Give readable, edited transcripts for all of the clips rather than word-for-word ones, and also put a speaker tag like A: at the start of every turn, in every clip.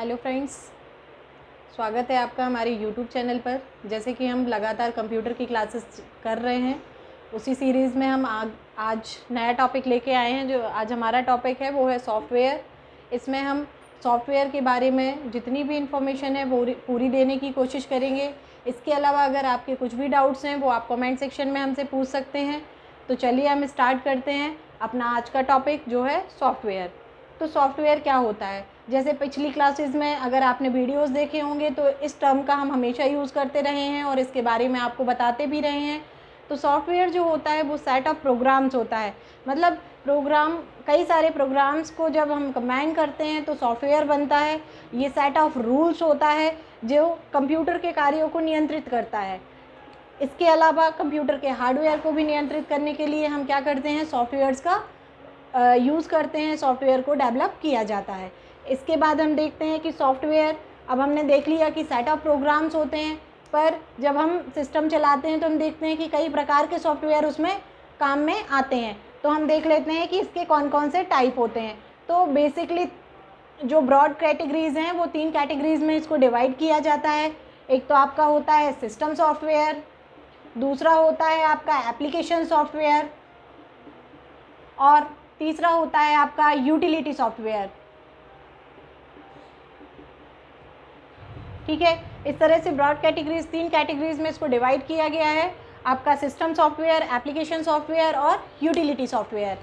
A: Hello friends, स्वागत है आपका हमारे यूट्यूब चैनल पर। जैसे कि हम लगातार कंप्यूटर की क्लासेस कर रहे हैं, उसी सीरीज़ में हम आज नया टॉपिक लेके आए हैं। जो आज हमारा टॉपिक है वो है सॉफ्टवेयर। इसमें हम सॉफ्टवेयर के बारे में जितनी भी इंफॉर्मेशन है वो पूरी देने की कोशिश करेंगे। इसके अलावा अगर आपके कुछ भी डाउट्स हैं वो आप कमेंट सेक्शन में हमसे पूछ सकते हैं। तो चलिए हम स्टार्ट करते हैं अपना आज का टॉपिक जो है सॉफ्टवेयर। तो सॉफ्टवेयर क्या होता है? जैसे पिछली क्लासेस में अगर आपने वीडियोस देखे होंगे तो इस टर्म का हम हमेशा यूज़ करते रहे हैं और इसके बारे में आपको बताते भी रहे हैं। तो सॉफ्टवेयर जो होता है वो सेट ऑफ प्रोग्राम्स होता है। मतलब प्रोग्राम, कई सारे प्रोग्राम्स को जब हम कंबाइन करते हैं तो सॉफ्टवेयर बनता है। ये सेट ऑफ रूल्स होता है जो कंप्यूटर के कार्यों को नियंत्रित करता है। इसके अलावा कंप्यूटर के हार्डवेयर को भी नियंत्रित करने के लिए हम क्या करते हैं, सॉफ्टवेयर्स का यूज़ करते हैं, सॉफ्टवेयर को डेवलप किया जाता है। इसके बाद हम देखते हैं कि सॉफ्टवेयर, अब हमने देख लिया कि सेट ऑफ प्रोग्राम्स होते हैं, पर जब हम सिस्टम चलाते हैं तो हम देखते हैं कि कई प्रकार के सॉफ्टवेयर उसमें काम में आते हैं। तो हम देख लेते हैं कि इसके कौन कौन से टाइप होते हैं। तो बेसिकली जो ब्रॉड कैटेगरीज़ हैं वो 3 कैटेगरीज़ में इसको डिवाइड किया जाता है। एक तो आपका होता है सिस्टम सॉफ्टवेयर, दूसरा होता है आपका एप्लीकेशन सॉफ्टवेयर और तीसरा होता है आपका यूटिलिटी सॉफ्टवेयर। ठीक है, इस तरह से ब्रॉड कैटेगरीज 3 कैटेगरीज में इसको डिवाइड किया गया है, आपका सिस्टम सॉफ्टवेयर, एप्लीकेशन सॉफ्टवेयर और यूटिलिटी सॉफ्टवेयर।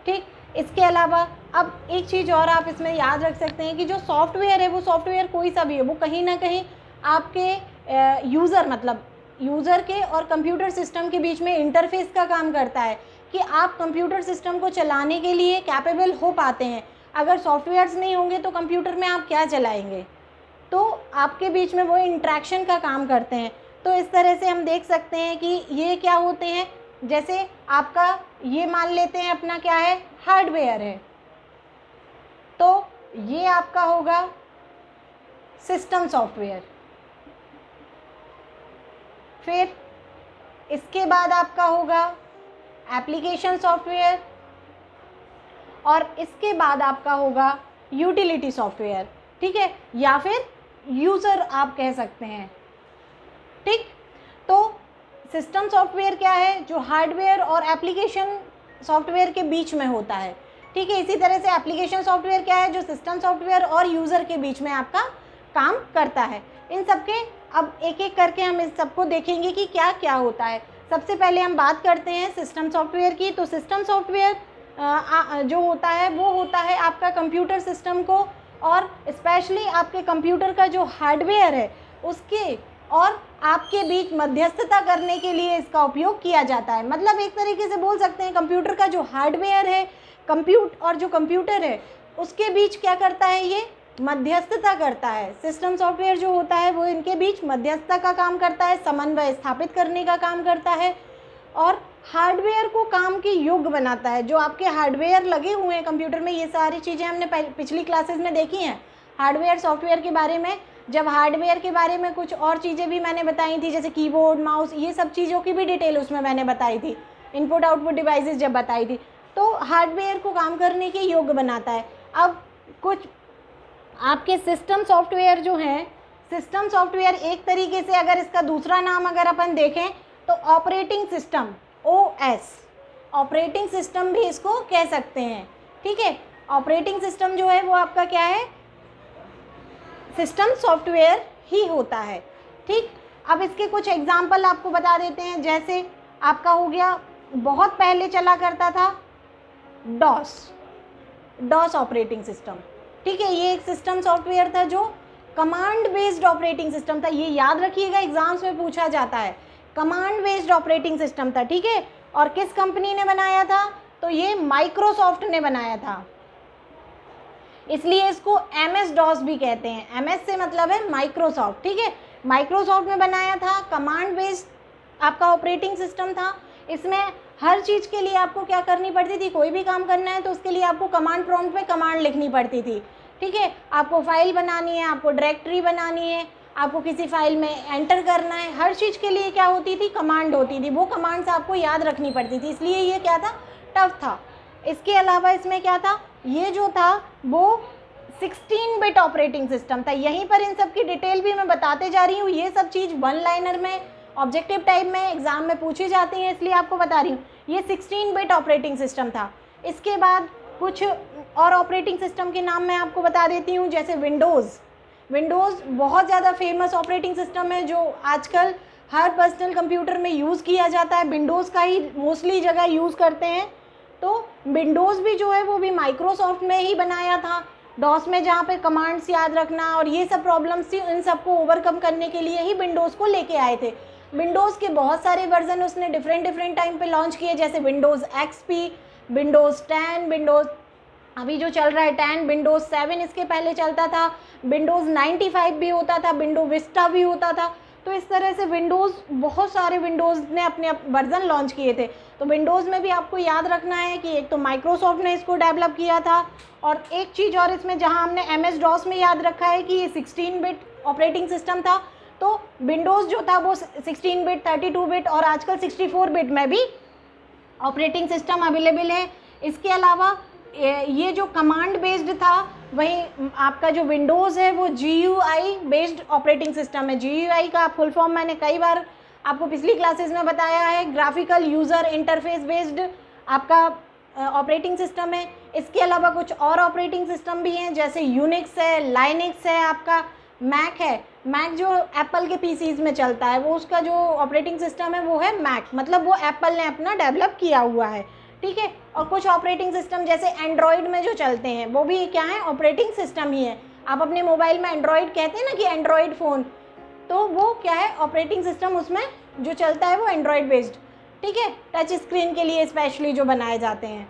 A: ठीक, इसके अलावा अब एक चीज़ और आप इसमें याद रख सकते हैं कि जो सॉफ्टवेयर है वो सॉफ्टवेयर कोई सा भी है, वो कहीं ना कहीं आपके यूज़र, मतलब यूज़र के और कंप्यूटर सिस्टम के बीच में इंटरफेस का काम करता है कि आप कंप्यूटर सिस्टम को चलाने के लिए कैपेबल हो पाते हैं। अगर सॉफ्टवेयर्स नहीं होंगे तो कंप्यूटर में आप क्या चलाएंगे? तो आपके बीच में वो इंटरेक्शन का काम करते हैं। तो इस तरह से हम देख सकते हैं कि ये क्या होते हैं। जैसे आपका ये मान लेते हैं अपना क्या है, हार्डवेयर है, तो ये आपका होगा सिस्टम सॉफ्टवेयर। फिर इसके बाद आपका होगा एप्लीकेशन सॉफ्टवेयर और इसके बाद आपका होगा यूटिलिटी सॉफ्टवेयर। ठीक है, या फिर यूज़र आप कह सकते हैं। ठीक, तो सिस्टम सॉफ्टवेयर क्या है, जो हार्डवेयर और एप्लीकेशन सॉफ्टवेयर के बीच में होता है। ठीक है, इसी तरह से एप्लीकेशन सॉफ्टवेयर क्या है, जो सिस्टम सॉफ्टवेयर और यूज़र के बीच में आपका काम करता है। इन सबके अब एक एक करके हम इस सबको देखेंगे कि क्या क्या होता है। सबसे पहले हम बात करते हैं सिस्टम सॉफ्टवेयर की। तो सिस्टम सॉफ्टवेयर जो होता है वो होता है आपका कंप्यूटर सिस्टम को और स्पेशली आपके कंप्यूटर का जो हार्डवेयर है उसके और आपके बीच मध्यस्थता करने के लिए इसका उपयोग किया जाता है। मतलब एक तरीके से बोल सकते हैं कंप्यूटर का जो हार्डवेयर है और जो कंप्यूटर है उसके बीच क्या करता है, ये मध्यस्थता करता है। सिस्टम सॉफ्टवेयर जो होता है वो इनके बीच मध्यस्थता का काम करता है, समन्वय स्थापित करने का काम करता है और हार्डवेयर को काम की योग्य बनाता है। जो आपके हार्डवेयर लगे हुए हैं कंप्यूटर में, ये सारी चीज़ें हमने पिछली क्लासेस में देखी हैं हार्डवेयर सॉफ्टवेयर के बारे में। जब हार्डवेयर के बारे में कुछ और चीज़ें भी मैंने बताई थी, जैसे कीबोर्ड, माउस, ये सब चीज़ों की भी डिटेल उसमें मैंने बताई थी, इनपुट आउटपुट डिवाइसेस जब बताई थी। तो हार्डवेयर को काम करने के योग्य बनाता है। अब कुछ आपके सिस्टम सॉफ्टवेयर जो हैं, सिस्टम सॉफ्टवेयर एक तरीके से अगर इसका दूसरा नाम अगर अपन देखें तो operating system, OS, operating system भी इसको कह सकते हैं। ठीक है, ऑपरेटिंग सिस्टम जो है वो आपका क्या है, सिस्टम सॉफ्टवेयर ही होता है। ठीक, अब इसके कुछ एग्जाम्पल आपको बता देते हैं। जैसे आपका हो गया, बहुत पहले चला करता था डॉस ऑपरेटिंग सिस्टम। ठीक है, ये एक सिस्टम सॉफ्टवेयर था जो कमांड बेस्ड ऑपरेटिंग सिस्टम था। ये याद रखिएगा, एग्जाम्स में पूछा जाता है, कमांड बेस्ड ऑपरेटिंग सिस्टम था। ठीक है, और किस कंपनी ने बनाया था, तो ये माइक्रोसॉफ्ट ने बनाया था, इसलिए इसको MS DOS भी कहते हैं। MS से मतलब है माइक्रोसॉफ्ट। ठीक है, माइक्रोसॉफ्ट ने बनाया था, कमांड बेस्ड आपका ऑपरेटिंग सिस्टम था। इसमें हर चीज़ के लिए आपको क्या करनी पड़ती थी, कोई भी काम करना है तो उसके लिए आपको कमांड प्रॉम्प्ट पे कमांड लिखनी पड़ती थी। ठीक है, आपको फाइल बनानी है, आपको डायरेक्टरी बनानी है, आपको किसी फाइल में एंटर करना है, हर चीज़ के लिए क्या होती थी, कमांड होती थी। वो कमांड्स आपको याद रखनी पड़ती थी, इसलिए ये क्या था, टफ था। इसके अलावा इसमें क्या था, ये जो था वो 16 बिट ऑपरेटिंग सिस्टम था। यहीं पर इन सब की डिटेल भी मैं बताते जा रही हूँ, ये सब चीज़ वन लाइनर में ऑब्जेक्टिव टाइप में एग्जाम में पूछी जाती हैं, इसलिए आपको बता रही हूँ। ये 16 बिट ऑपरेटिंग सिस्टम था। इसके बाद कुछ और ऑपरेटिंग सिस्टम के नाम मैं आपको बता देती हूँ, जैसे विंडोज़ बहुत ज़्यादा फेमस ऑपरेटिंग सिस्टम है, जो आजकल हर पर्सनल कंप्यूटर में यूज़ किया जाता है। विंडोज़ का ही मोस्टली जगह यूज़ करते हैं। तो विंडोज़ भी जो है वो भी माइक्रोसॉफ्ट में ही बनाया था। डॉस में जहाँ पे कमांड्स याद रखना और ये सब प्रॉब्लम्स थी, इन सबको ओवरकम करने के लिए ही विंडोज़ को लेके आए थे। विंडोज़ के बहुत सारे वर्जन उसने डिफरेंट टाइम पे लॉन्च किए, जैसे विंडोज़ एक्सपी, विंडोज़ 10, विंडोज़ अभी जो चल रहा है 10, विंडोज़ 7 इसके पहले चलता था, विंडोज़ 95 भी होता था, विंडो विस्टा भी होता था। तो इस तरह से विंडोज़, बहुत सारे विंडोज़ ने अपने वर्जन लॉन्च किए थे। तो विंडोज़ में भी आपको याद रखना है कि एक तो माइक्रोसॉफ्ट ने इसको डेवलप किया था, और एक चीज़ और इसमें जहां हमने MS DOS में याद रखा है कि ये 16 बिट ऑपरेटिंग सिस्टम था। तो विंडोज़ जो था वो 16 बिट, 32 बिट और आजकल 64 बिट में भी ऑपरेटिंग सिस्टम अवेलेबल है। इसके अलावा ये जो कमांड बेस्ड था, वही आपका जो विंडोज़ है वो GUI बेस्ड ऑपरेटिंग सिस्टम है। GUI का फुल फॉर्म मैंने कई बार आपको पिछली क्लासेस में बताया है, ग्राफिकल यूज़र इंटरफेस बेस्ड आपका ऑपरेटिंग सिस्टम है। इसके अलावा कुछ और ऑपरेटिंग सिस्टम भी हैं, जैसे यूनिक्स है, लाइनिक्स है, आपका मैक है। मैक जो एप्पल के PCs में चलता है, वो उसका जो ऑपरेटिंग सिस्टम है वो है मैक, मतलब वो एप्पल ने अपना डेवलप किया हुआ है, ठीक है। और कुछ ऑपरेटिंग सिस्टम जैसे एंड्रॉयड में जो चलते हैं वो भी क्या है, ऑपरेटिंग सिस्टम ही है। आप अपने मोबाइल में एंड्रॉयड कहते हैं ना कि एंड्रॉयड फ़ोन, तो वो क्या है, ऑपरेटिंग सिस्टम उसमें जो चलता है वो एंड्रॉयड बेस्ड, ठीक है, टच स्क्रीन के लिए स्पेशली जो बनाए जाते हैं।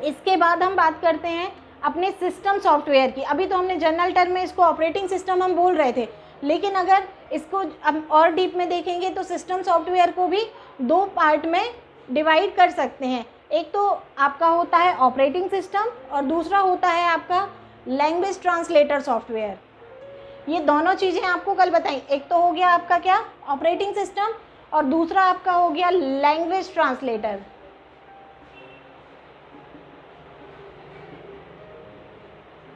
A: इसके बाद हम बात करते हैं अपने सिस्टम सॉफ्टवेयर की। अभी तो हमने जनरल टर्म में इसको ऑपरेटिंग सिस्टम हम बोल रहे थे, लेकिन अगर इसको अब और डीप में देखेंगे तो सिस्टम सॉफ्टवेयर को भी दो पार्ट में डिवाइड कर सकते हैं। एक तो आपका होता है ऑपरेटिंग सिस्टम और दूसरा होता है आपका लैंग्वेज ट्रांसलेटर सॉफ्टवेयर। ये दोनों चीज़ें आपको कल बताई। एक तो हो गया आपका क्या, ऑपरेटिंग सिस्टम, और दूसरा आपका हो गया लैंग्वेज ट्रांसलेटर।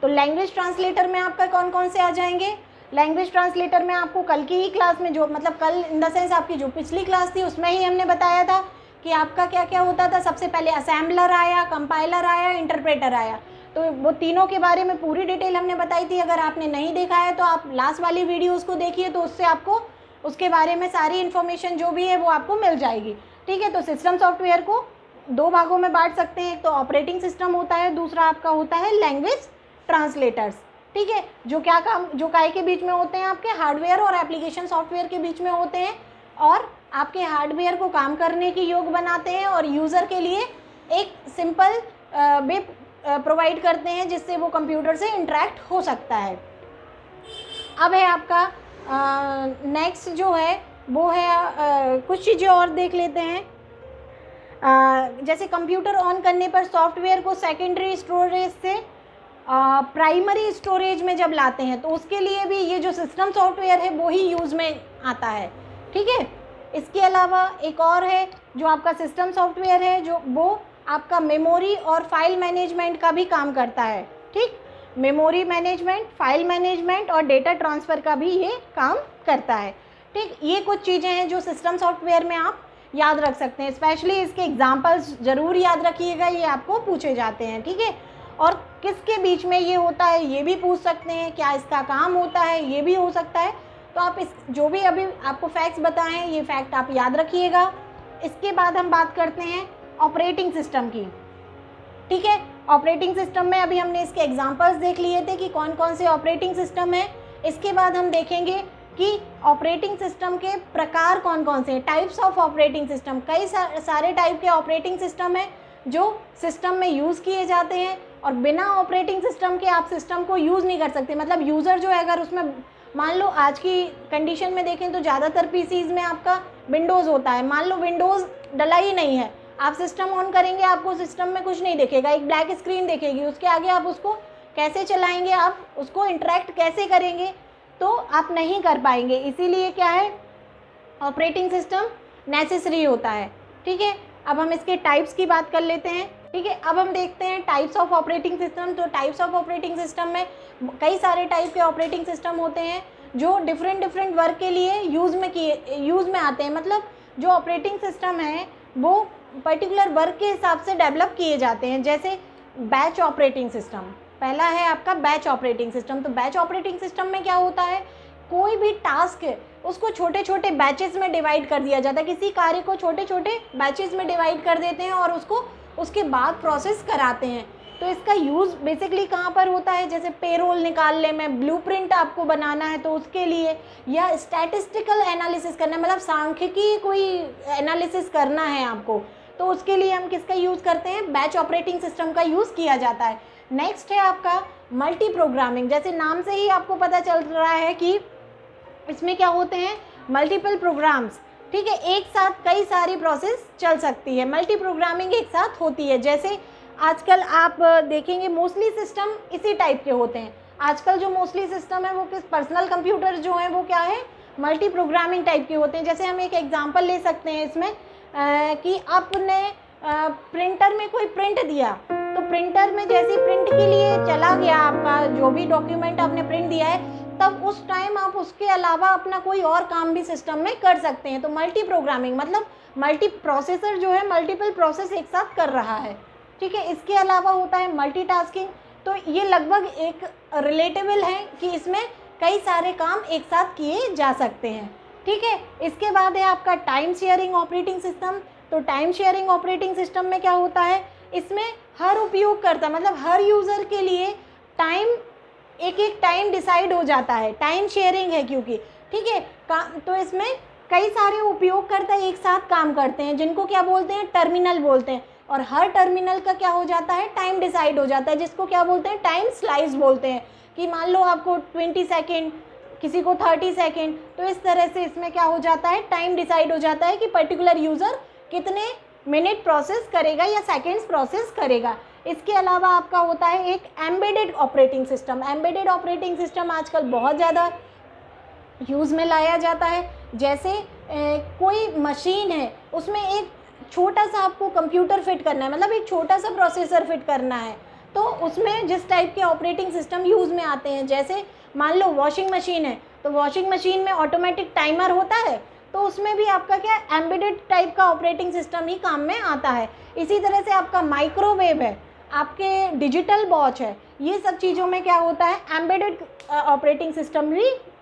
A: तो लैंग्वेज ट्रांसलेटर में आपका कौन कौन से आ जाएंगे? लैंग्वेज ट्रांसलेटर में आपको कल की ही क्लास में, जो मतलब कल इन द सेंस आपकी जो पिछली क्लास थी उसमें ही हमने बताया था कि आपका क्या क्या होता था। सबसे पहले असेंबलर आया, कंपाइलर आया, इंटरप्रेटर आया। तो वो तीनों के बारे में पूरी डिटेल हमने बताई थी। अगर आपने नहीं देखा है तो आप लास्ट वाली वीडियोस को देखिए, तो उससे आपको उसके बारे में सारी इन्फॉर्मेशन जो भी है वो आपको मिल जाएगी, ठीक है। तो सिस्टम सॉफ्टवेयर को दो भागों में बांट सकते हैं। एक तो ऑपरेटिंग सिस्टम होता है, दूसरा आपका होता है लैंग्वेज ट्रांसलेटर्स, ठीक है, जो क्या काम, जो काय के बीच में होते हैं, आपके हार्डवेयर और एप्लीकेशन सॉफ्टवेयर के बीच में होते हैं, और आपके हार्डवेयर को काम करने की योग्य बनाते हैं और यूज़र के लिए एक सिंपल वे प्रोवाइड करते हैं जिससे वो कंप्यूटर से इंटरेक्ट हो सकता है। अब है आपका नेक्स्ट जो है वो है कुछ चीज़ें और देख लेते हैं। जैसे कंप्यूटर ऑन करने पर सॉफ्टवेयर को सेकेंडरी स्टोरेज से प्राइमरी स्टोरेज में जब लाते हैं तो उसके लिए भी ये जो सिस्टम सॉफ्टवेयर है वो ही यूज़ में आता है, ठीक है। इसके अलावा एक और है जो आपका सिस्टम सॉफ्टवेयर है, जो वो आपका मेमोरी और फाइल मैनेजमेंट का भी काम करता है, ठीक। मेमोरी मैनेजमेंट, फाइल मैनेजमेंट और डेटा ट्रांसफ़र का भी ये काम करता है, ठीक। ये कुछ चीज़ें हैं जो सिस्टम सॉफ्टवेयर में आप याद रख सकते हैं। स्पेशली इसके एग्जांपल्स ज़रूर याद रखिएगा, ये आपको पूछे जाते हैं, ठीक है। और किसके बीच में ये होता है ये भी पूछ सकते हैं, क्या इसका काम होता है ये भी हो सकता है। तो आप इस जो भी अभी आपको फैक्ट्स बताए हैं ये फैक्ट आप याद रखिएगा। इसके बाद हम बात करते हैं ऑपरेटिंग सिस्टम की, ठीक है। ऑपरेटिंग सिस्टम में अभी हमने इसके एग्जांपल्स देख लिए थे कि कौन कौन से ऑपरेटिंग सिस्टम है। इसके बाद हम देखेंगे कि ऑपरेटिंग सिस्टम के प्रकार कौन कौन से हैं, टाइप्स ऑफ ऑपरेटिंग सिस्टम। कई सारे टाइप के ऑपरेटिंग सिस्टम हैं जो सिस्टम में यूज़ किए जाते हैं, और बिना ऑपरेटिंग सिस्टम के आप सिस्टम को यूज़ नहीं कर सकते। मतलब यूज़र जो है, अगर उसमें मान लो आज की कंडीशन में देखें तो ज़्यादातर PCs में आपका विंडोज़ होता है। मान लो विंडोज़ डला ही नहीं है, आप सिस्टम ऑन करेंगे आपको सिस्टम में कुछ नहीं दिखेगा, एक ब्लैक स्क्रीन दिखेगी। उसके आगे आप उसको कैसे चलाएंगे, आप उसको इंटरेक्ट कैसे करेंगे, तो आप नहीं कर पाएंगे। इसीलिए क्या है, ऑपरेटिंग सिस्टम नेसेसरी होता है, ठीक है। अब हम इसके टाइप्स की बात कर लेते हैं। ठीक है, अब हम देखते हैं टाइप्स ऑफ ऑपरेटिंग सिस्टम। तो टाइप्स ऑफ ऑपरेटिंग सिस्टम में कई सारे टाइप के ऑपरेटिंग सिस्टम होते हैं जो डिफरेंट वर्क के लिए यूज़ में आते हैं। मतलब जो ऑपरेटिंग सिस्टम है वो पर्टिकुलर वर्क के हिसाब से डेवलप किए जाते हैं। जैसे बैच ऑपरेटिंग सिस्टम, पहला है आपका बैच ऑपरेटिंग सिस्टम। तो बैच ऑपरेटिंग सिस्टम में क्या होता है, कोई भी टास्क है उसको छोटे छोटे बैचेस में डिवाइड कर दिया जाता है। किसी कार्य को छोटे छोटे बैचेस में डिवाइड कर देते हैं और उसको उसके बाद प्रोसेस कराते हैं। तो इसका यूज़ बेसिकली कहाँ पर होता है, जैसे पेरोल निकालने में, ब्लूप्रिंट आपको बनाना है तो उसके लिए, या स्टैटिस्टिकल एनालिसिस करना है, मतलब सांख्यिकी कोई एनालिसिस करना है आपको, तो उसके लिए हम किसका यूज़ करते हैं, बैच ऑपरेटिंग सिस्टम का यूज़ किया जाता है। नेक्स्ट है आपका मल्टी प्रोग्रामिंग। जैसे नाम से ही आपको पता चल रहा है कि इसमें क्या होते हैं, मल्टीपल प्रोग्राम्स। ठीक है, एक साथ कई सारी प्रोसेस चल सकती है, मल्टी प्रोग्रामिंग एक साथ होती है। जैसे आजकल आप देखेंगे मोस्टली सिस्टम इसी टाइप के होते हैं। आजकल जो मोस्टली सिस्टम है वो किस पर्सनल कंप्यूटर जो हैं वो क्या है, मल्टी प्रोग्रामिंग टाइप के होते हैं। जैसे हम एक एग्जांपल ले सकते हैं इसमें कि आपने प्रिंटर में कोई प्रिंट दिया, तो प्रिंटर में जैसे प्रिंट के लिए चला गया आपका जो भी डॉक्यूमेंट आपने प्रिंट दिया है, तब उस टाइम आप उसके अलावा अपना कोई और काम भी सिस्टम में कर सकते हैं। तो मल्टी प्रोग्रामिंग मतलब मल्टी प्रोसेसर जो है मल्टीपल प्रोसेस एक साथ कर रहा है। ठीक है, इसके अलावा होता है मल्टीटास्किंग। तो ये लगभग एक रिलेटेबल है कि इसमें कई सारे काम एक साथ किए जा सकते हैं। ठीक है, इसके बाद है आपका टाइम शेयरिंग ऑपरेटिंग सिस्टम। तो टाइम शेयरिंग ऑपरेटिंग सिस्टम में क्या होता है, इसमें हर उपयोगकर्ता मतलब हर यूज़र के लिए टाइम एक टाइम डिसाइड हो जाता है, टाइम शेयरिंग है क्योंकि। ठीक है, तो इसमें कई सारे उपयोगकर्ता एक साथ काम करते हैं जिनको क्या बोलते हैं, टर्मिनल बोलते हैं। और हर टर्मिनल का क्या हो जाता है, टाइम डिसाइड हो जाता है, जिसको क्या बोलते हैं, टाइम स्लाइस बोलते हैं। कि मान लो आपको 20 सेकेंड, किसी को 30 सेकेंड, तो इस तरह से इसमें क्या हो जाता है, टाइम डिसाइड हो जाता है कि पर्टिकुलर यूज़र कितने मिनट प्रोसेस करेगा या सेकेंड्स प्रोसेस करेगा। इसके अलावा आपका होता है एक embedded operating system. Embedded operating system आजकल बहुत ज़्यादा यूज़ में लाया जाता है। जैसे कोई मशीन है, उसमें एक छोटा सा आपको कंप्यूटर फिट करना है, मतलब एक छोटा सा प्रोसेसर फिट करना है, तो उसमें जिस टाइप के ऑपरेटिंग सिस्टम यूज़ में आते हैं, जैसे मान लो वॉशिंग मशीन है, तो वॉशिंग मशीन में ऑटोमेटिक टाइमर होता है, तो उसमें भी आपका क्या एम्बेडेड टाइप का ऑपरेटिंग सिस्टम ही काम में आता है। इसी तरह से आपका माइक्रोवेव है, आपके डिजिटल वॉच है, ये सब चीज़ों में क्या होता है, एम्बेडेड ऑपरेटिंग सिस्टम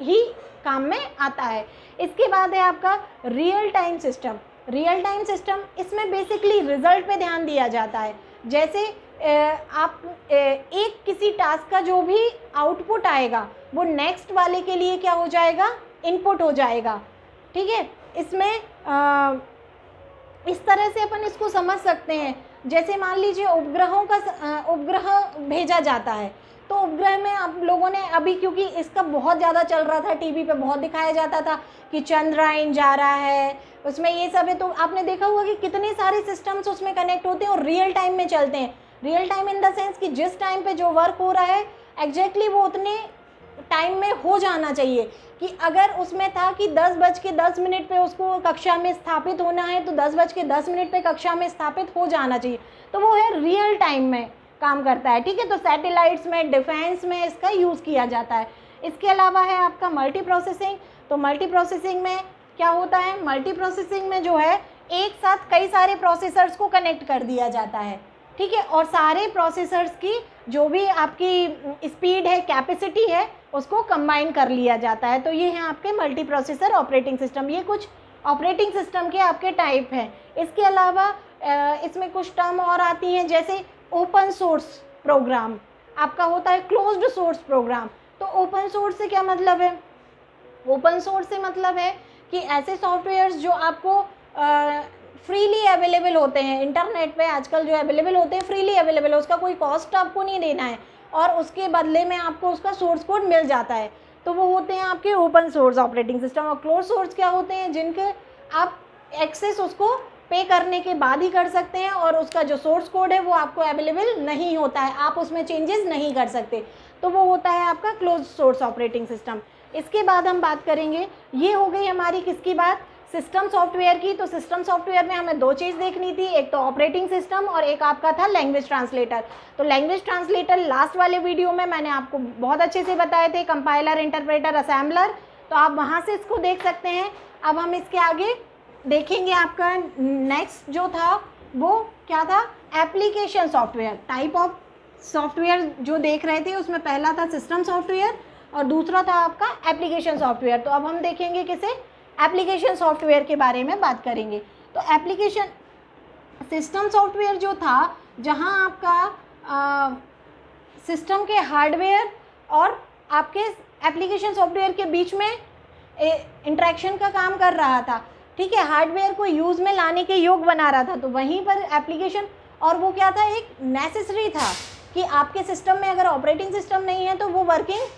A: ही काम में आता है। इसके बाद है आपका real time system. Real time system, इसमें बेसिकली रिजल्ट पे ध्यान दिया जाता है। जैसे आप एक किसी टास्क का जो भी आउटपुट आएगा वो नेक्स्ट वाले के लिए क्या हो जाएगा, इनपुट हो जाएगा। ठीक है, इसमें इस तरह से अपन इसको समझ सकते हैं। जैसे मान लीजिए उपग्रह भेजा जाता है, तो उपग्रह में आप लोगों ने अभी, क्योंकि इसका बहुत ज़्यादा चल रहा था, टीवी पे बहुत दिखाया जाता था कि चंद्रयान जा रहा है, उसमें ये सब है, तो आपने देखा होगा कि कितने सारे सिस्टम्स उसमें कनेक्ट होते हैं और रियल टाइम में चलते हैं। Real time in the sense कि जिस टाइम पे जो वर्क हो रहा है एग्जैक्टली वो उतने टाइम में हो जाना चाहिए। कि अगर उसमें था कि 10:10 पे उसको कक्षा में स्थापित होना है, तो 10:10 पे कक्षा में स्थापित हो जाना चाहिए, तो वो है रियल टाइम में काम करता है। ठीक है, तो सैटेलाइट्स में, डिफेंस में इसका यूज़ किया जाता है। इसके अलावा है आपका मल्टी प्रोसेसिंग। तो मल्टी प्रोसेसिंग में क्या होता है, मल्टी प्रोसेसिंग में जो है एक साथ कई सारे प्रोसेसर्स को कनेक्ट कर दिया जाता है। ठीक है, और सारे प्रोसेसर्स की जो भी आपकी स्पीड है, कैपेसिटी है, उसको कंबाइन कर लिया जाता है। तो ये हैं आपके मल्टी प्रोसेसर ऑपरेटिंग सिस्टम। ये कुछ ऑपरेटिंग सिस्टम के आपके टाइप हैं। इसके अलावा इसमें कुछ टर्म और आती हैं, जैसे ओपन सोर्स प्रोग्राम, आपका होता है क्लोज्ड सोर्स प्रोग्राम। तो ओपन सोर्स से क्या मतलब है, ओपन सोर्स से मतलब है कि ऐसे सॉफ्टवेयर्स जो आपको फ्रीली अवेलेबल होते हैं, इंटरनेट पे आजकल जो अवेलेबल होते हैं फ्रीली अवेलेबल है, उसका कोई कॉस्ट आपको नहीं देना है और उसके बदले में आपको उसका सोर्स कोड मिल जाता है, तो वो होते हैं आपके ओपन सोर्स ऑपरेटिंग सिस्टम। और क्लोज सोर्स क्या होते हैं, जिनके आप एक्सेस उसको पे करने के बाद ही कर सकते हैं और उसका जो सोर्स कोड है वो आपको अवेलेबल नहीं होता है, आप उसमें चेंजेस नहीं कर सकते, तो वो होता है आपका क्लोज सोर्स ऑपरेटिंग सिस्टम। इसके बाद हम बात करेंगे, ये हो गई हमारी किसकी बात, सिस्टम सॉफ्टवेयर की, तो सिस्टम सॉफ्टवेयर में हमें दो चीज़ देखनी थी, एक तो ऑपरेटिंग सिस्टम और एक आपका था लैंग्वेज ट्रांसलेटर। तो लैंग्वेज ट्रांसलेटर लास्ट वाले वीडियो में मैंने आपको बहुत अच्छे से बताए थे, कंपाइलर, इंटरप्रेटर, असेंबलर, तो आप वहाँ से इसको देख सकते हैं। अब हम इसके आगे देखेंगे, आपका नेक्स्ट जो था वो क्या था, application software. Type of software जो देख रहे थे उसमें पहला था सिस्टम सॉफ्टवेयर और दूसरा था आपका एप्लीकेशन सॉफ्टवेयर। तो अब हम देखेंगे किसे, एप्लीकेशन सॉफ्टवेयर के बारे में बात करेंगे। तो एप्लीकेशन सिस्टम सॉफ्टवेयर जो था, जहां आपका सिस्टम के हार्डवेयर और आपके एप्लीकेशन सॉफ्टवेयर के बीच में इंटरेक्शन का काम कर रहा था, ठीक है, हार्डवेयर को यूज़ में लाने के योग्य बना रहा था। तो वहीं पर एप्लीकेशन, और वो क्या था, एक नेसेसरी था कि आपके सिस्टम में अगर ऑपरेटिंग सिस्टम नहीं है तो वो वर्किंग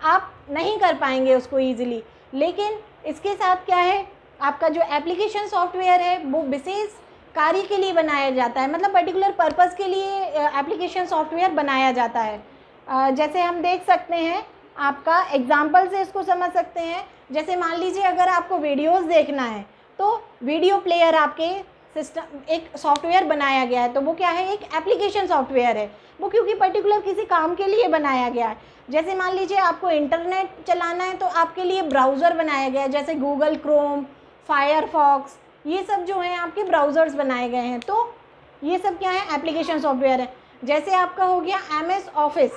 A: आप नहीं कर पाएंगे उसको ईजिली। लेकिन इसके साथ क्या है, आपका जो एप्लीकेशन सॉफ्टवेयर है वो विशेष कार्य के लिए बनाया जाता है, मतलब पर्टिकुलर पर्पस के लिए एप्लीकेशन सॉफ्टवेयर बनाया जाता है। जैसे हम देख सकते हैं, आपका एग्जाम्पल से इसको समझ सकते हैं। जैसे मान लीजिए अगर आपको वीडियोस देखना है तो वीडियो प्लेयर आपके सिस्टम एक सॉफ्टवेयर बनाया गया है, तो वो क्या है, एक एप्लीकेशन सॉफ्टवेयर है वो, क्योंकि पर्टिकुलर किसी काम के लिए बनाया गया है। जैसे मान लीजिए आपको इंटरनेट चलाना है तो आपके लिए ब्राउज़र बनाया गया है, जैसे गूगल क्रोम, फायरफॉक्स, ये सब जो हैं आपके ब्राउज़र्स बनाए गए हैं। तो ये सब क्या है, एप्लीकेशन सॉफ्टवेयर है। जैसे आपका हो गया MS ऑफिस,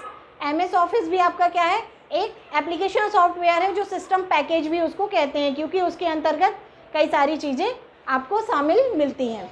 A: MS ऑफिस भी आपका क्या है, एक एप्लीकेशन सॉफ्टवेयर है, जो सिस्टम पैकेज भी उसको कहते हैं, क्योंकि उसके अंतर्गत कई सारी चीज़ें आपको शामिल मिलती हैं,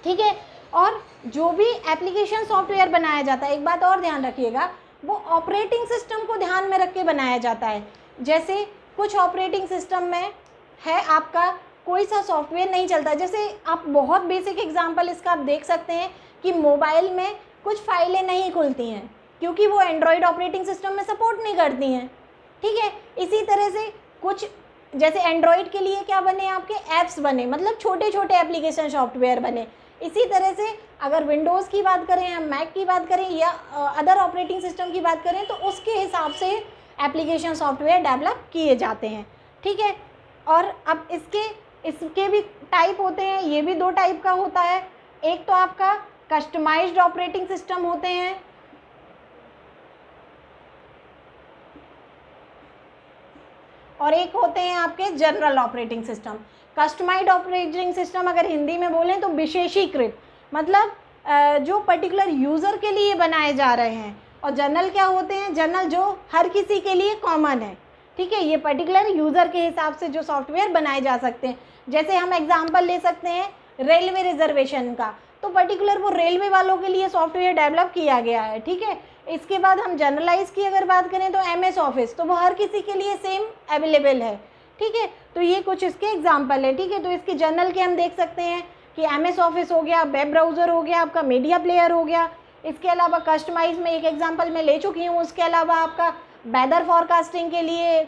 A: ठीक है। और जो भी एप्लीकेशन सॉफ्टवेयर बनाया जाता है, एक बात और ध्यान रखिएगा, वो ऑपरेटिंग सिस्टम को ध्यान में रख के बनाया जाता है। जैसे कुछ ऑपरेटिंग सिस्टम में है आपका कोई सा सॉफ्टवेयर नहीं चलता, जैसे आप बहुत बेसिक एग्जांपल इसका आप देख सकते हैं कि मोबाइल में कुछ फाइलें नहीं खुलती हैं क्योंकि वो एंड्रॉयड ऑपरेटिंग सिस्टम में सपोर्ट नहीं करती हैं, ठीक है। इसी तरह से कुछ, जैसे एंड्रॉयड के लिए क्या बने, आपके ऐप्स बने, मतलब छोटे छोटे एप्लीकेशन सॉफ्टवेयर बने। इसी तरह से अगर विंडोज़ की बात करें या मैक की बात करें या अदर ऑपरेटिंग सिस्टम की बात करें, तो उसके हिसाब से एप्लीकेशन सॉफ्टवेयर डेवलप किए जाते हैं, ठीक है। और अब इसके भी टाइप होते हैं, ये भी दो टाइप का होता है। एक तो आपका कस्टमाइज्ड ऑपरेटिंग सिस्टम होते हैं, और एक होते हैं आपके general operating system. Customized operating system अगर हिंदी में बोलें तो विशेषीकृत, मतलब जो पर्टिकुलर यूज़र के लिए बनाए जा रहे हैं। और जनरल क्या होते हैं, जनरल जो हर किसी के लिए कॉमन है, ठीक है, ये पर्टिकुलर यूज़र के हिसाब से जो सॉफ्टवेयर बनाए जा सकते हैं। जैसे हम एग्जांपल ले सकते हैं रेलवे रिजर्वेशन का, तो पर्टिकुलर वो रेलवे वालों के लिए सॉफ्टवेयर डेवलप किया गया है, ठीक है। इसके बाद हम जनरलाइज की अगर बात करें तो MS ऑफिस, तो वो हर किसी के लिए सेम अवेलेबल है, ठीक है। तो ये कुछ इसके एग्जांपल है, ठीक है। तो इसके जनरल के हम देख सकते हैं कि MS ऑफिस हो गया, वेब ब्राउज़र हो गया, आपका मीडिया प्लेयर हो गया। इसके अलावा कस्टमाइज में एक एग्जांपल मैं ले चुकी हूँ, उसके अलावा आपका वेदर फॉरकास्टिंग के लिए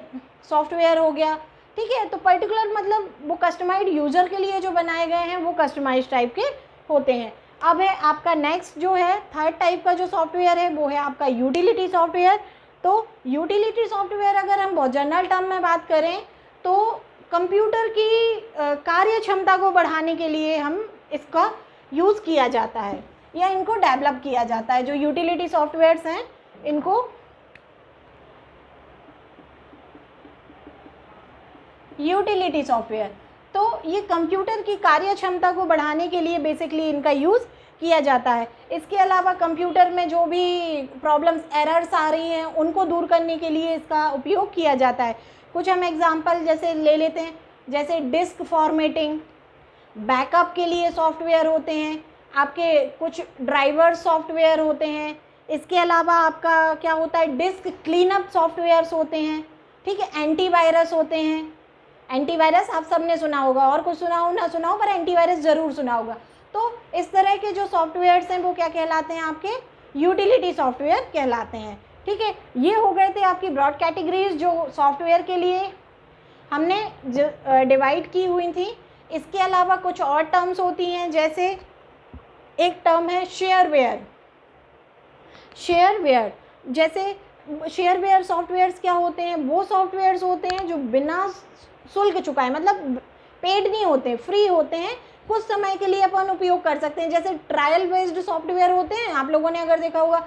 A: सॉफ्टवेयर हो गया, ठीक है। तो पर्टिकुलर मतलब वो कस्टमाइज्ड यूज़र के लिए जो बनाए गए हैं वो कस्टमाइज्ड टाइप के होते हैं। अब है आपका नेक्स्ट जो है थर्ड टाइप का जो सॉफ्टवेयर है वो है आपका यूटिलिटी सॉफ्टवेयर। तो यूटिलिटी सॉफ्टवेयर अगर हम बहुत जनरल टर्म में बात करें तो कंप्यूटर की कार्य क्षमता को बढ़ाने के लिए हम इसका यूज़ किया जाता है या इनको डेवलप किया जाता है। जो यूटिलिटी सॉफ्टवेयर्स हैं इनको यूटिलिटी सॉफ्टवेयर, तो ये कंप्यूटर की कार्य क्षमता को बढ़ाने के लिए बेसिकली इनका यूज़ किया जाता है। इसके अलावा कंप्यूटर में जो भी प्रॉब्लम्स, एरर्स आ रही हैं उनको दूर करने के लिए इसका उपयोग किया जाता है। कुछ हम एग्जांपल जैसे ले लेते हैं, जैसे डिस्क फॉर्मेटिंग, बैकअप के लिए सॉफ्टवेयर होते हैं, आपके कुछ ड्राइवर सॉफ्टवेयर होते हैं। इसके अलावा आपका क्या होता है, डिस्क क्लीनअप सॉफ्टवेयर्स होते हैं, ठीक है। एंटीवायरस होते हैं, एंटीवायरस आप सबने सुना होगा, और कुछ सुना हो ना सुना हो पर एंटीवायरस ज़रूर सुना होगा। तो इस तरह के जो सॉफ्टवेयर्स हैं वो क्या कहलाते हैं, आपके यूटिलिटी सॉफ्टवेयर कहलाते हैं, ठीक है। ये हो गए थे आपकी ब्रॉड कैटेगरीज जो सॉफ्टवेयर के लिए हमने डिवाइड की हुई थी। इसके अलावा कुछ और टर्म्स होती हैं, जैसे एक टर्म है शेयरवेयर। शेयरवेयर, जैसे शेयरवेयर सॉफ्टवेयर्स क्या होते हैं, वो सॉफ्टवेयर्स होते हैं जो बिना शुल्क चुकाए, मतलब पेड नहीं होते, फ्री होते हैं, कुछ समय के लिए अपन उपयोग कर सकते हैं। जैसे ट्रायल बेस्ड सॉफ्टवेयर होते हैं, आप लोगों ने अगर देखा होगा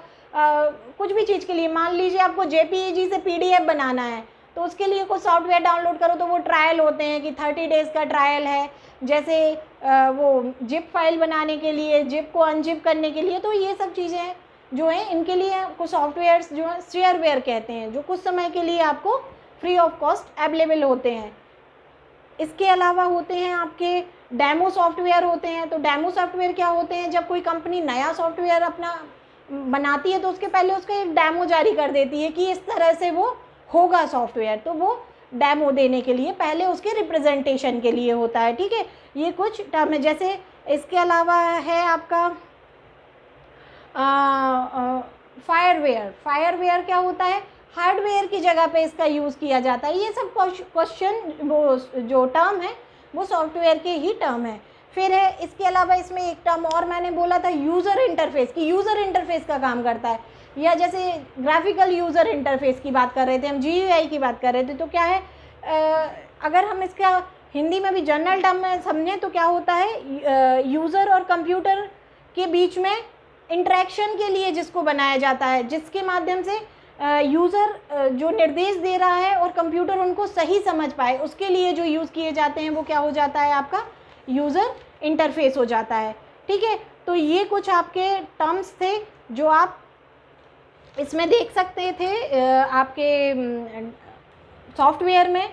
A: कुछ भी चीज़ के लिए, मान लीजिए आपको JPEG से PDF बनाना है तो उसके लिए कुछ सॉफ्टवेयर डाउनलोड करो तो वो ट्रायल होते हैं कि 30 डेज़ का ट्रायल है। जैसे वो जिप फाइल बनाने के लिए, जिप को अनजिप करने के लिए, तो ये सब चीज़ें जो हैं इनके लिए कुछ सॉफ्टवेयर्स जो है शेयरवेयर कहते हैं, जो कुछ समय के लिए आपको फ्री ऑफ कॉस्ट अवेलेबल होते हैं। इसके अलावा होते हैं आपके डेमो सॉफ्टवेयर होते हैं। तो डेमो सॉफ्टवेयर क्या होते हैं, जब कोई कंपनी नया सॉफ्टवेयर अपना बनाती है तो उसके पहले उसका एक डेमो जारी कर देती है कि इस तरह से वो होगा सॉफ्टवेयर, तो वो डेमो देने के लिए पहले उसके रिप्रेजेंटेशन के लिए होता है। ठीक है, ये कुछ टर्म है। जैसे इसके अलावा है आपका फायरवेयर। फायरवेयर क्या होता है, हार्डवेयर की जगह पे इसका यूज़ किया जाता है। ये सब क्वेश्चन वो जो टर्म है वो सॉफ्टवेयर के ही टर्म है। फिर है इसके अलावा इसमें एक टर्म और मैंने बोला था यूज़र इंटरफेस, कि यूज़र इंटरफेस का काम करता है, या जैसे ग्राफिकल यूज़र इंटरफेस की बात कर रहे थे हम, GUI की बात कर रहे थे, तो क्या है अगर हम इसका हिंदी में भी जनरल टर्म में समझें तो क्या होता है, यूज़र और कंप्यूटर के बीच में इंटरेक्शन के लिए जिसको बनाया जाता है, जिसके माध्यम से यूज़र जो निर्देश दे रहा है और कंप्यूटर उनको सही समझ पाए, उसके लिए जो यूज़ किए जाते हैं वो क्या हो जाता है, आपका यूज़र इंटरफेस हो जाता है। ठीक है, तो ये कुछ आपके टर्म्स थे जो आप इसमें देख सकते थे आपके सॉफ्टवेयर में।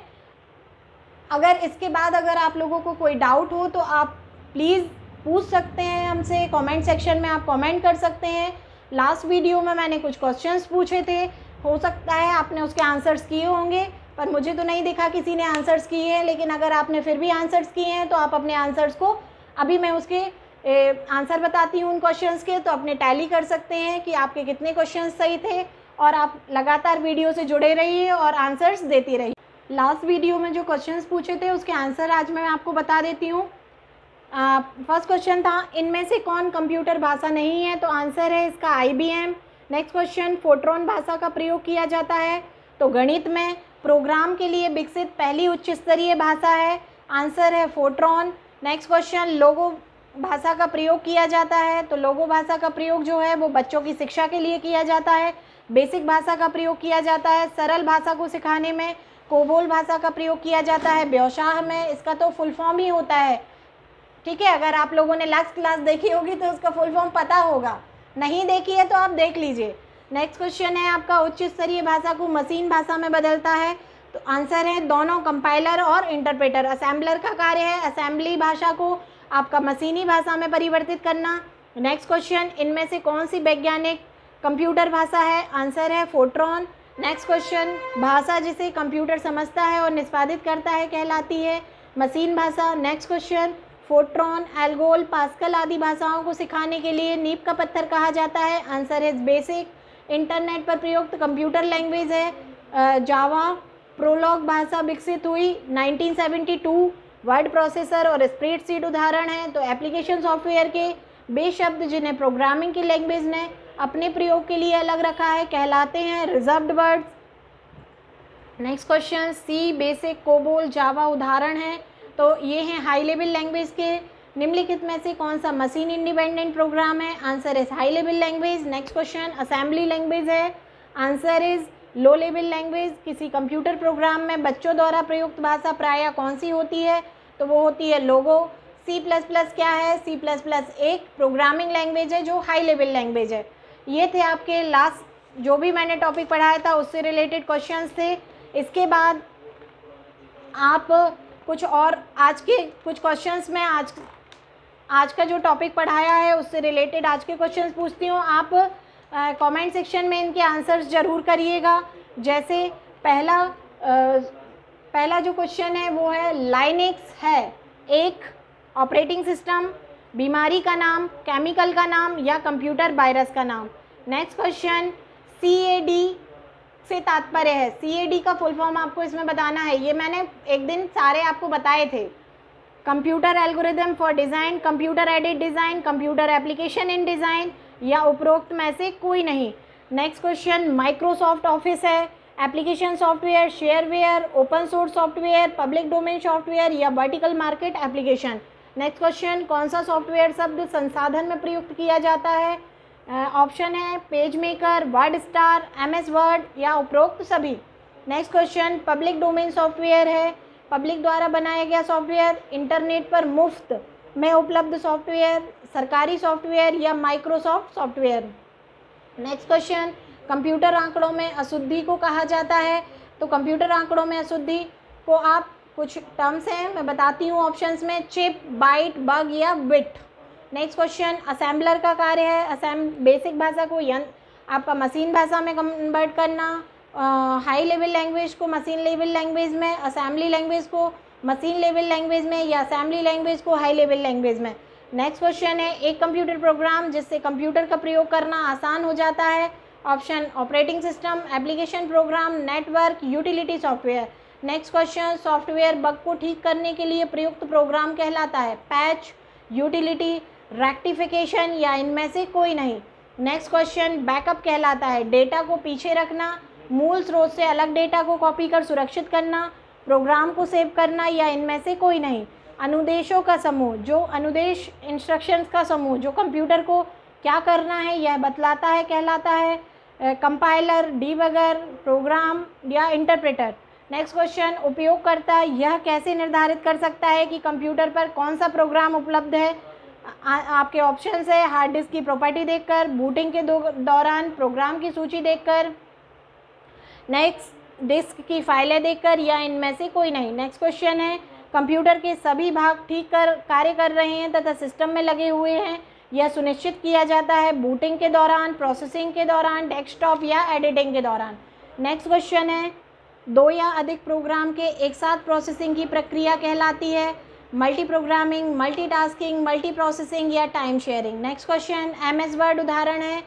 A: अगर इसके बाद अगर आप लोगों को कोई डाउट हो तो आप प्लीज़ पूछ सकते हैं हमसे, कमेंट सेक्शन में आप कमेंट कर सकते हैं। लास्ट वीडियो में मैंने कुछ क्वेश्चंस पूछे थे, हो सकता है आपने उसके आंसर्स किए होंगे, पर मुझे तो नहीं दिखा किसी ने आंसर्स किए हैं। लेकिन अगर आपने फिर भी आंसर्स किए हैं तो आप अपने आंसर्स को, अभी मैं उसके आंसर बताती हूँ उन क्वेश्चंस के, तो अपने टैली कर सकते हैं कि आपके कितने क्वेश्चंस सही थे, और आप लगातार वीडियो से जुड़े रहिए और आंसर्स देती रहिए। लास्ट वीडियो में जो क्वेश्चंस पूछे थे उसके आंसर आज मैं आपको बता देती हूँ। फर्स्ट क्वेश्चन था, इनमें से कौन कंप्यूटर भाषा नहीं है, तो आंसर है इसका IBM। नेक्स्ट क्वेश्चन, फोर्ट्रॉन भाषा का प्रयोग किया जाता है, तो गणित में प्रोग्राम के लिए विकसित पहली उच्च स्तरीय भाषा है, आंसर है फोर्ट्रॉन। नेक्स्ट क्वेश्चन, लोगो भाषा का प्रयोग किया जाता है, तो लोगो भाषा का प्रयोग जो है वो बच्चों की शिक्षा के लिए किया जाता है। बेसिक भाषा का प्रयोग किया जाता है सरल भाषा को सिखाने में। कोबोल भाषा का प्रयोग किया जाता है व्यवसाय में, इसका तो फुल फॉर्म ही होता है। ठीक है, अगर आप लोगों ने लास्ट क्लास देखी होगी तो उसका फुल फॉर्म पता होगा, नहीं देखी है तो आप देख लीजिए। नेक्स्ट क्वेश्चन है आपका, उच्च स्तरीय भाषा को मशीन भाषा में बदलता है, तो आंसर है दोनों, कंपाइलर और इंटरप्रेटर। असेंबलर का कार्य है असेंबली भाषा को आपका मशीनी भाषा में परिवर्तित करना। नेक्स्ट क्वेश्चन, इनमें से कौन सी वैज्ञानिक कंप्यूटर भाषा है, आंसर है फोर्ट्रॉन। नेक्स्ट क्वेश्चन, भाषा जिसे कंप्यूटर समझता है और निष्पादित करता है कहलाती है मशीन भाषा। Next question, Fortran, ALGOL, pascal आदि भाषाओं को सिखाने के लिए नींव का पत्थर कहा जाता है, आंसर है बेसिक। इंटरनेट पर प्रयुक्त कंप्यूटर लैंग्वेज है जावा। प्रोलॉग भाषा विकसित हुई 1972। वर्ड प्रोसेसर और स्प्रेडशीट उदाहरण हैं। तो एप्लीकेशन सॉफ्टवेयर के वे शब्द जिन्हें प्रोग्रामिंग की लैंग्वेज ने अपने प्रयोग के लिए अलग रखा है कहलाते हैं रिजर्व्ड वर्ड्स। नेक्स्ट क्वेश्चन, सी, बेसिक, कोबोल, जावा उदाहरण हैं, तो ये हैं हाई लेवल लैंग्वेज के। निम्नलिखित में से कौन सा मशीन इंडिपेंडेंट प्रोग्राम है, answer is high level language. Next question, assembly language है, answer is low level language. किसी कंप्यूटर प्रोग्राम में बच्चों द्वारा प्रयुक्त भाषा प्रायः कौन सी होती है, तो वो होती है लोगो। C++ क्या है, C++ एक प्रोग्रामिंग लैंग्वेज है जो हाई लेवल लैंग्वेज है। ये थे आपके लास्ट जो भी मैंने टॉपिक पढ़ाया था उससे रिलेटेड क्वेश्चंस थे। इसके बाद आप कुछ और आज के कुछ क्वेश्चंस में आज का जो टॉपिक पढ़ाया है उससे रिलेटेड आज के क्वेश्चंस पूछती हूँ। आप कमेंट सेक्शन में इनके आंसर्स ज़रूर करिएगा। जैसे पहला जो क्वेश्चन है वो है, लाइनेक्स है एक ऑपरेटिंग सिस्टम, बीमारी का नाम, केमिकल का नाम या कंप्यूटर वायरस का नाम। नेक्स्ट क्वेश्चन, CAD से तात्पर्य है, CAD का फुल फॉर्म आपको इसमें बताना है। ये मैंने एक दिन सारे आपको बताए थे। Computer algorithm for design, computer aided design, computer application in design या उपरोक्त में से कोई नहीं। नेक्स्ट क्वेश्चन, माइक्रोसॉफ्ट ऑफिस है, application software, shareware, open source software, public domain software या vertical market application. Next question, कौन सा सॉफ्टवेयर शब्द संसाधन में प्रयुक्त किया जाता है? ऑप्शन है page maker, word star, MS word या उपरोक्त सभी। Next question, public domain software है पब्लिक द्वारा बनाया गया सॉफ्टवेयर, इंटरनेट पर मुफ्त में उपलब्ध सॉफ्टवेयर, सरकारी सॉफ्टवेयर या Microsoft software. Next question, computer आंकड़ों में अशुद्धि को कहा जाता है। तो कंप्यूटर आंकड़ों में अशुद्धि को आप कुछ टर्म्स हैं मैं बताती हूँ ऑप्शंस में, चिप, बाइट, बग या बिट। नेक्स्ट क्वेश्चन, असेंबलर का कार्य है बेसिक भाषा को आपका मशीन भाषा में कन्वर्ट करना, हाई लेवल लैंग्वेज को मशीन लेवल लैंग्वेज में, असेंबली लैंग्वेज को मशीन लेवल लैंग्वेज में या असेंबली लैंग्वेज को हाई लेवल लैंग्वेज में। नेक्स्ट क्वेश्चन है एक कंप्यूटर प्रोग्राम जिससे कंप्यूटर का प्रयोग करना आसान हो जाता है। Option operating system, application program, network, utility software. Next question, software bug को ठीक करने के लिए प्रयुक्त प्रोग्राम कहलाता है पैच, यूटिलिटी, रेक्टिफिकेशन या इनमें से कोई नहीं। नेक्स्ट क्वेश्चन, बैकअप कहलाता है डेटा को पीछे रखना, मूल स्रोत से अलग डेटा को कॉपी कर सुरक्षित करना, प्रोग्राम को सेव करना या इनमें से कोई नहीं। अनुदेशों का समूह, जो अनुदेश इंस्ट्रक्शंस का समूह जो कंप्यूटर को क्या करना है यह बतलाता है कहलाता है कंपाइलर, डीबगर, प्रोग्राम या इंटरप्रेटर। नेक्स्ट क्वेश्चन, उपयोगकर्ता यह कैसे निर्धारित कर सकता है कि कंप्यूटर पर कौन सा प्रोग्राम उपलब्ध है? आपके ऑप्शंस है हार्ड डिस्क की प्रॉपर्टी देखकर, बूटिंग के दौरान प्रोग्राम की सूची देखकर, नेक्स्ट डिस्क की फाइलें देखकर या इनमें से कोई नहीं। नेक्स्ट क्वेश्चन है कंप्यूटर के सभी भाग ठीक कर कार्य कर रहे हैं तथा सिस्टम में लगे हुए हैं, यह सुनिश्चित किया जाता है बूटिंग के दौरान, प्रोसेसिंग के दौरान, डेस्कटॉप या एडिटिंग के दौरान। नेक्स्ट क्वेश्चन है दो या अधिक प्रोग्राम के एक साथ प्रोसेसिंग की प्रक्रिया कहलाती है multi programming, multitasking, multi processing या time sharing. Next question, MS Word उदाहरण है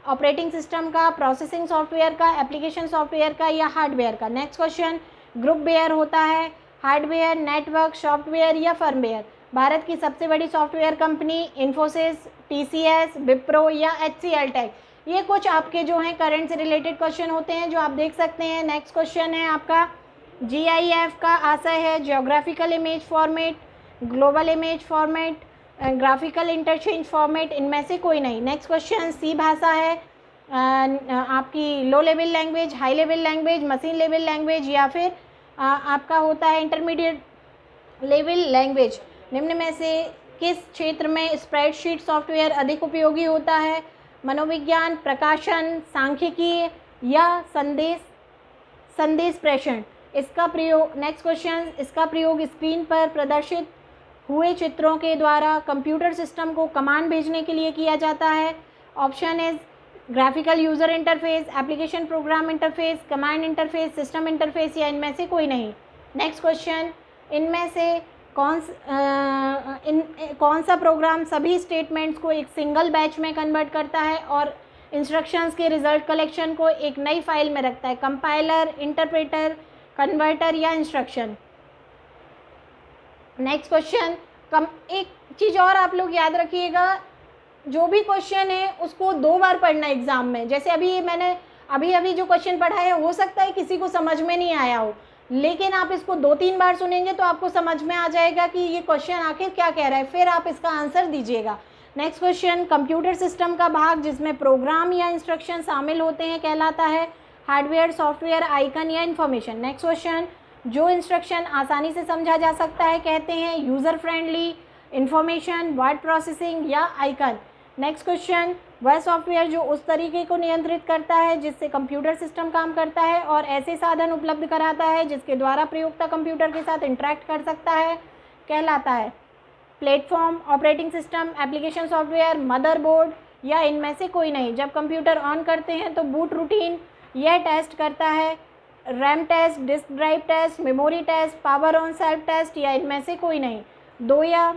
A: ऑपरेटिंग सिस्टम का, प्रोसेसिंग सॉफ्टवेयर का, एप्लीकेशन सॉफ्टवेयर का या हार्डवेयर का। नेक्स्ट क्वेश्चन, ग्रुपवेयर होता है हार्डवेयर, नेटवर्क, सॉफ्टवेयर या फर्मवेयर। भारत की सबसे बड़ी software company Infosys, TCS, Wipro या HCL टेक। ये कुछ आपके जो हैं करंट से रिलेटेड क्वेश्चन होते हैं जो आप देख सकते हैं। नेक्स्ट क्वेश्चन है आपका GIF का आशय है geographical image format, global image format, graphical interchange format, इनमें से कोई नहीं। नेक्स्ट क्वेश्चन, C भाषा है आपकी लो level language, high level language, machine level language या फिर आपका होता है इंटरमीडिएट लेवल लैंग्वेज। निम्न में से किस क्षेत्र में स्प्रेडशीट सॉफ्टवेयर अधिक उपयोगी होता है? मनोविज्ञान, प्रकाशन, सांख्यिकी या संदेश प्रेषण। इसका प्रयोग नेक्स्ट क्वेश्चन, इसका प्रयोग स्क्रीन पर प्रदर्शित हुए चित्रों के द्वारा कंप्यूटर सिस्टम को कमांड भेजने के लिए किया जाता है। Option is graphical user interface, application program interface, command interface, system interface या इनमें से कोई नहीं। नेक्स्ट क्वेश्चन, इनमें से कौन सा प्रोग्राम सभी स्टेटमेंट्स को एक सिंगल बैच में कन्वर्ट करता है और इंस्ट्रक्शंस के रिजल्ट कलेक्शन को एक नई फाइल में रखता है? कंपाइलर, इंटरप्रेटर, कन्वर्टर या इंस्ट्रक्शन। नेक्स्ट क्वेश्चन, एक चीज़ और आप लोग याद रखिएगा, जो भी क्वेश्चन है उसको 2 बार पढ़ना एग्जाम में। जैसे अभी मैंने अभी जो क्वेश्चन पढ़ा है हो सकता है किसी को समझ में नहीं आया हो, लेकिन आप इसको 2-3 बार सुनेंगे तो आपको समझ में आ जाएगा कि ये क्वेश्चन आखिर क्या कह रहा है, फिर आप इसका आंसर दीजिएगा। नेक्स्ट क्वेश्चन, कंप्यूटर सिस्टम का भाग जिसमें प्रोग्राम या इंस्ट्रक्शन शामिल होते हैं कहलाता है हार्डवेयर, सॉफ्टवेयर, आइकन या इन्फॉर्मेशन। नेक्स्ट क्वेश्चन, जो इंस्ट्रक्शन आसानी से समझा जा सकता है कहते हैं user friendly, information, word processing या आइकन। नेक्स्ट क्वेश्चन, वह सॉफ्टवेयर जो उस तरीके को नियंत्रित करता है जिससे कंप्यूटर सिस्टम काम करता है और ऐसे साधन उपलब्ध कराता है जिसके द्वारा प्रयोक्ता कंप्यूटर के साथ इंटरेक्ट कर सकता है कहलाता है platform, operating system, application software, motherboard या इनमें से कोई नहीं। जब कंप्यूटर ऑन करते हैं तो बूट रूटीन यह टेस्ट करता है RAM test, disk drive test, memory test, power on self test या इनमें से कोई नहीं। 2 या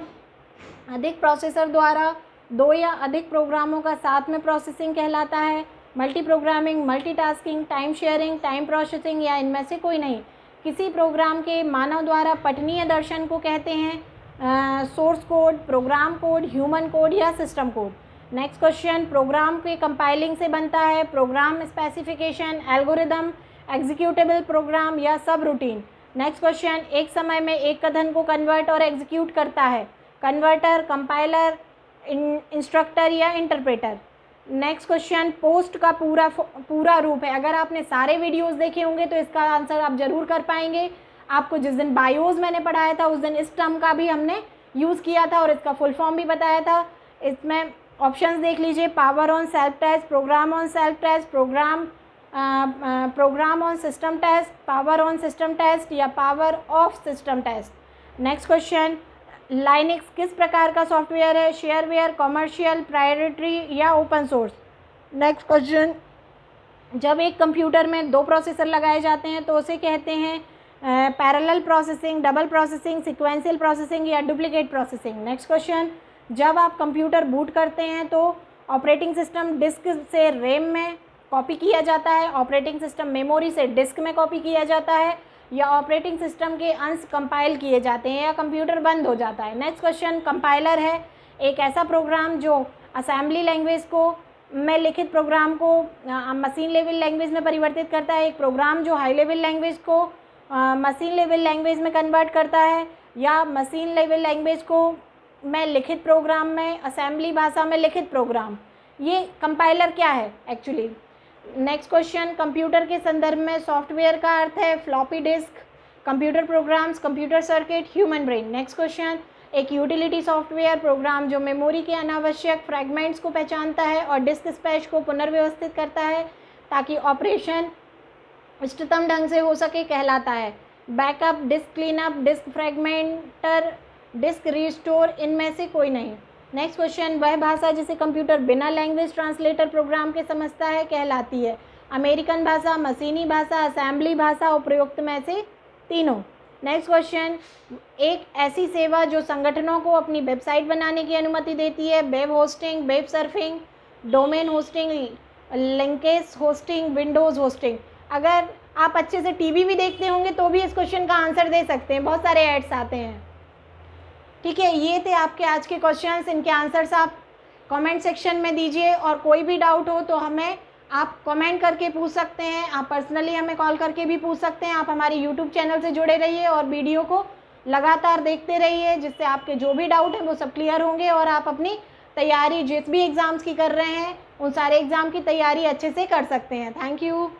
A: अधिक प्रोसेसर द्वारा 2 या अधिक प्रोग्रामों का साथ में प्रोसेसिंग कहलाता है multi programming, multitasking, time sharing, time processing या इनमें से कोई नहीं। किसी प्रोग्राम के मानव द्वारा पठनीय दर्शन को कहते हैं source code, program code, human code या system code. Next question, program के कंपाइलिंग से बनता है program specification, algorithm, executable program या सब रूटीन। नेक्स्ट क्वेश्चन, एक समय में एक कथन को कन्वर्ट और एग्जीक्यूट करता है, कन्वर्टर, कंपाइलर, इंस्ट्रक्टर या इंटरप्रेटर। नेक्स्ट क्वेश्चन, पोस्ट का पूरा रूप है। अगर आपने सारे वीडियोस देखे होंगे तो इसका आंसर आप ज़रूर कर पाएंगे। आपको जिस दिन बायोस मैंने पढ़ाया था उस दिन इस टर्म का भी हमने यूज़ किया था और इसका फुल फॉर्म भी बताया था। इसमें ऑप्शंस देख लीजिए, power on self test, program on self test, program on system test, power on system test या power off system test. Next question, Linux किस प्रकार का सॉफ्टवेयर है, शेयरवेयर, कमर्शियल, प्रायोरिटरी या ओपन सोर्स। नेक्स्ट क्वेश्चन, जब एक कंप्यूटर में 2 processor लगाए जाते हैं तो उसे कहते हैं parallel processing, double processing, sequential processing या डुप्लीकेट प्रोसेसिंग। नेक्स्ट क्वेश्चन, जब आप कंप्यूटर बूट करते हैं तो ऑपरेटिंग सिस्टम डिस्क से रैम में कॉपी किया जाता है, ऑपरेटिंग सिस्टम मेमोरी से डिस्क में कॉपी किया जाता है या ऑपरेटिंग सिस्टम के अंश कंपाइल किए जाते हैं या कंप्यूटर बंद हो जाता है। नेक्स्ट क्वेश्चन, कंपाइलर है एक ऐसा प्रोग्राम जो असेंबली लैंग्वेज को में लिखित प्रोग्राम को मशीन लेवल लैंग्वेज में परिवर्तित करता है, एक प्रोग्राम जो हाई लेवल लैंग्वेज को मशीन लेवल लैंग्वेज में कन्वर्ट करता है या मशीन लेवल लैंग्वेज को में लिखित प्रोग्राम में असेंबली भाषा में लिखित प्रोग्राम। ये कंपाइलर क्या है एक्चुअली। नेक्स्ट क्वेश्चन, कंप्यूटर के संदर्भ में सॉफ्टवेयर का अर्थ है floppy disk, computer programs, computer circuit, human brain. Next question, एक यूटिलिटी सॉफ्टवेयर प्रोग्राम जो मेमोरी के अनावश्यक फ्रैगमेंट्स को पहचानता है और डिस्क स्पेस को पुनर्व्यवस्थित करता है ताकि ऑपरेशन इष्टतम ढंग से हो सके, कहलाता है backup, disk cleanup, disk fragmenter, disk restore. इनमें से कोई नहीं। नेक्स्ट क्वेश्चन, वह भाषा जिसे कंप्यूटर बिना लैंग्वेज ट्रांसलेटर प्रोग्राम के समझता है कहलाती है अमेरिकन भाषा, मशीनी भाषा, असेंबली भाषा, उपरोक्त में से तीनों। नेक्स्ट क्वेश्चन, एक ऐसी सेवा जो संगठनों को अपनी वेबसाइट बनाने की अनुमति देती है, web hosting, web surfing, domain hosting, linkage hosting, Windows hosting. अगर आप अच्छे से टीवी भी देखते होंगे तो भी इस क्वेश्चन का आंसर दे सकते हैं, बहुत सारे एड्स आते हैं। ठीक है, ये थे आपके आज के क्वेश्चंस। इनके आंसर्स आप कमेंट सेक्शन में दीजिए और कोई भी डाउट हो तो हमें आप कमेंट करके पूछ सकते हैं, आप पर्सनली हमें कॉल करके भी पूछ सकते हैं। आप हमारे यूट्यूब चैनल से जुड़े रहिए और वीडियो को लगातार देखते रहिए, जिससे आपके जो भी डाउट हैं वो सब क्लियर होंगे और आप अपनी तैयारी जिस भी एग्ज़ाम्स की कर रहे हैं उन सारे एग्ज़ाम की तैयारी अच्छे से कर सकते हैं। Thank you.